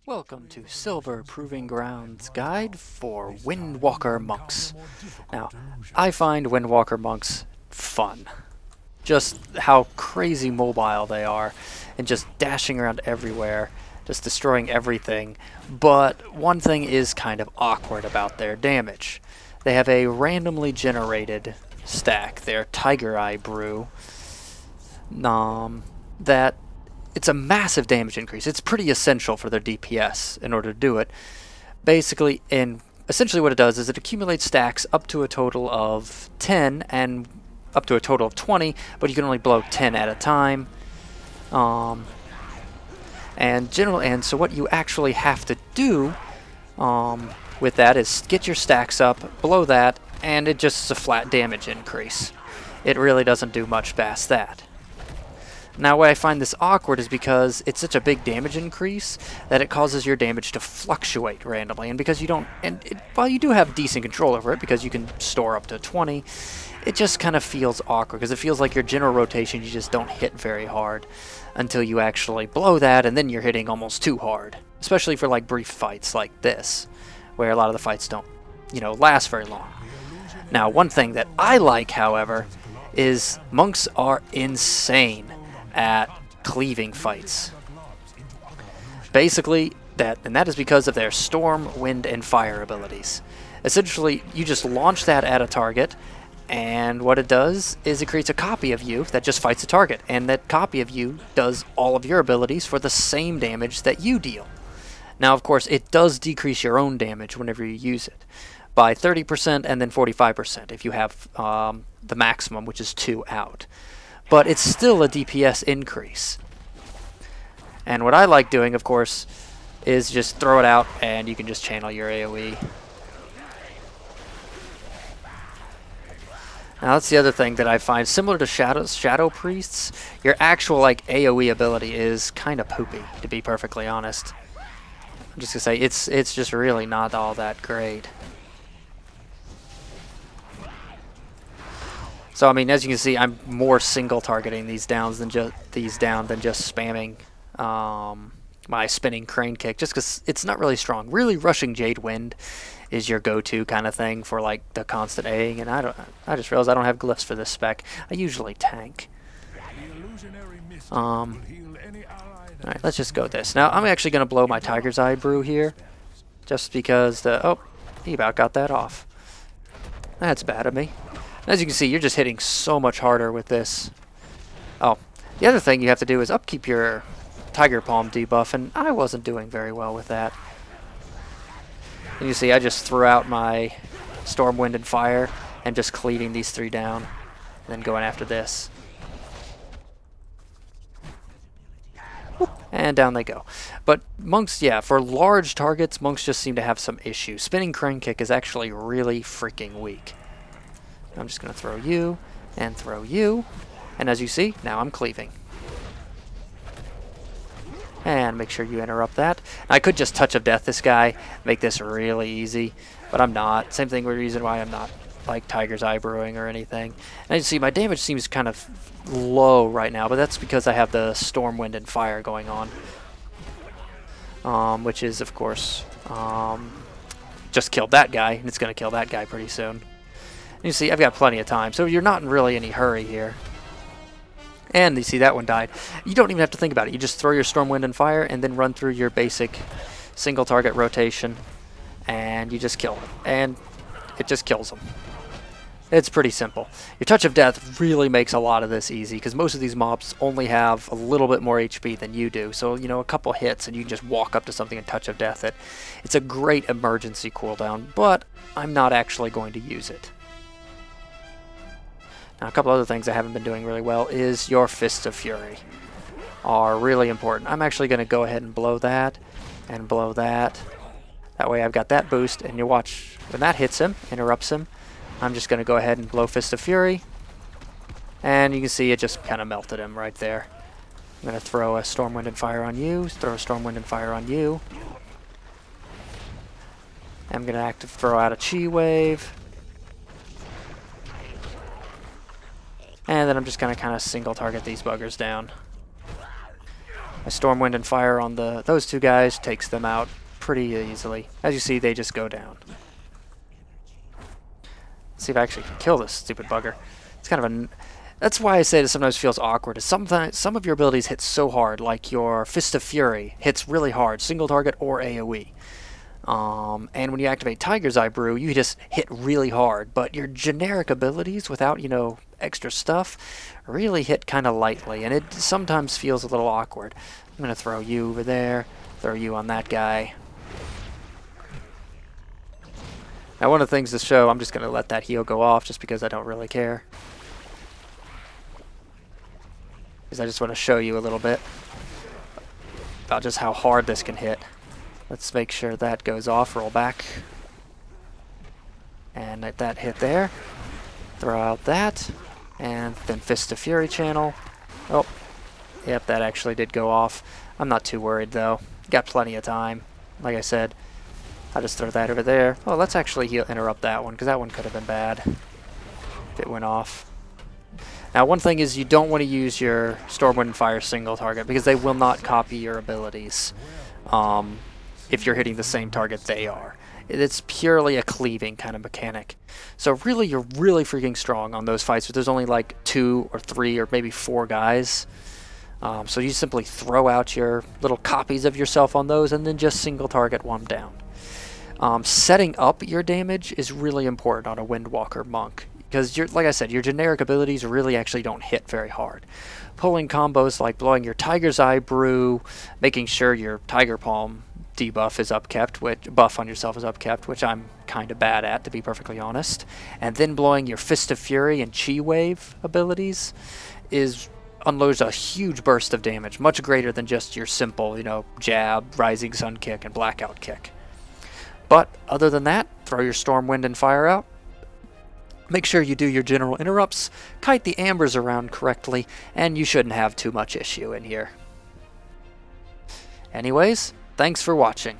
Welcome to Silver Proving Grounds Guide for Windwalker Monks. Now, I find Windwalker Monks fun. Just how crazy mobile they are, and just dashing around everywhere, just destroying everything. But one thing is kind of awkward about their damage. They have a randomly generated stack, their Tiger Eye Brew, that it's a massive damage increase. It's pretty essential for their DPS in order to do it. Basically, essentially what it does is it accumulates stacks up to a total of 10 and up to a total of 20, but you can only blow 10 at a time. And so what you actually have to do with that is get your stacks up, blow that, and it just is a flat damage increase. It really doesn't do much past that. Now, why I find this awkward is because it's such a big damage increase that it causes your damage to fluctuate randomly, and because you don't, while you do have decent control over it because you can store up to 20, it just kind of feels awkward because it feels like your general rotation you just don't hit very hard until you actually blow that, and then you're hitting almost too hard, especially for like brief fights like this, where a lot of the fights don't, last very long. Now, one thing that I like, however, is monks are insane at cleaving fights. Basically, that is because of their storm, wind, and fire abilities. Essentially, you just launch that at a target, and what it does is it creates a copy of you that just fights a target, and that copy of you does all of your abilities for the same damage that you deal. Now, of course, it does decrease your own damage whenever you use it by 30% and then 45% if you have the maximum, which is 2 out. But it's still a DPS increase. And what I like doing, of course, is just throw it out and you can just channel your AoE. Now that's the other thing that I find, similar to Shadow Priests, your actual AoE ability is kind of poopy, to be perfectly honest. I'm just gonna say it's just really not all that great. So I mean, as you can see, I'm more single targeting these down than just spamming my spinning crane kick, just because it's not really strong. Really, rushing Jade Wind is your go-to kind of thing for the constant A-ing, and I just realized I don't have glyphs for this spec. I usually tank. All right, let's just go with this. Now I'm actually gonna blow my Tiger's Eye Brew here, just because he about got that off. That's bad of me. As you can see, you're just hitting so much harder with this. Oh, the other thing you have to do is upkeep your Tiger Palm debuff, and I wasn't doing very well with that. And you see, I just threw out my Storm, Wind, and Fire, and just cleaving these 3 down, and then going after this. And down they go. But monks, yeah, for large targets, monks just seem to have some issues. Spinning Crane Kick is actually really freaking weak. I'm just going to throw you, and throw you, and as you see, now I'm cleaving. And make sure you interrupt that. I could just Touch of Death this guy, make this really easy, but I'm not. Same thing with the reason why I'm not like Tiger's Eye Brewing or anything. And as you see, my damage seems kind of low right now, but that's because I have the Storm, Wind, and Fire going on. Which is, of course, just killed that guy, and it's going to kill that guy pretty soon. And you see, I've got plenty of time, so you're not in really any hurry here. And you see that one died. You don't even have to think about it. You just throw your Storm, Wind, and Fire, and then run through your basic single target rotation, and you just kill them. And it just kills them. It's pretty simple. Your Touch of Death really makes a lot of this easy, because most of these mobs only have a little bit more HP than you do. So, a couple hits, and you can just walk up to something and Touch of Death it. It's a great emergency cooldown, but I'm not actually going to use it. Now, a couple other things I haven't been doing really well is your Fists of Fury are really important. I'm actually going to go ahead and blow that and blow that. That way I've got that boost, and you watch when that hits him, interrupts him, I'm just going to go ahead and blow Fist of Fury, and you can see it just kind of melted him right there. I'm going to throw a Storm, Wind, and Fire on you, throw a Storm, Wind, and Fire on you. I'm going to throw out a Chi Wave. And then I'm just going to kind of single target these buggers down. My Storm, Wind, and Fire on those two guys takes them out pretty easily. As you see, they just go down. Let's see if I actually can kill this stupid bugger. It's kind of a... That's why I say it sometimes feels awkward. Is sometimes some of your abilities hit so hard, like your Fist of Fury hits really hard, single target or AoE. And when you activate Tiger's Eye Brew, you just hit really hard. But your generic abilities, without, you know, extra stuff, really hit kind of lightly. And it sometimes feels a little awkward. I'm going to throw you over there, throw you on that guy. Now, one of the things to show, I'm just going to let that heal go off just because I don't really care. Because I just want to show you a little bit about just how hard this can hit. Let's make sure that goes off, roll back. And let that hit there. Throw out that. And then Fist of Fury channel. Oh, yep, that actually did go off. I'm not too worried though. Got plenty of time. Like I said, I'll just throw that over there. Oh, let's actually interrupt that one, because that one could have been bad if it went off. Now, one thing is you don't want to use your Storm, Wind, and Fire single target, because they will not copy your abilities if you're hitting the same target they are. It's purely a cleaving kind of mechanic. So really, you're really freaking strong on those fights, but there's only like 2 or 3 or maybe 4 guys. So you simply throw out your little copies of yourself on those and then just single target one down. Setting up your damage is really important on a Windwalker monk, because like I said, your generic abilities really actually don't hit very hard. Pulling combos like blowing your Tiger's Eye Brew, making sure your Tiger Palm debuff is upkept, which buff on yourself is upkept, which I'm kind of bad at, to be perfectly honest. And then blowing your Fist of Fury and Chi Wave abilities unloads a huge burst of damage, much greater than just your simple, you know, jab, Rising Sun kick, and blackout kick. But other than that, throw your Storm, Wind, and Fire out. Make sure you do your general interrupts, kite the ambers around correctly, and you shouldn't have too much issue in here. Anyways, thanks for watching.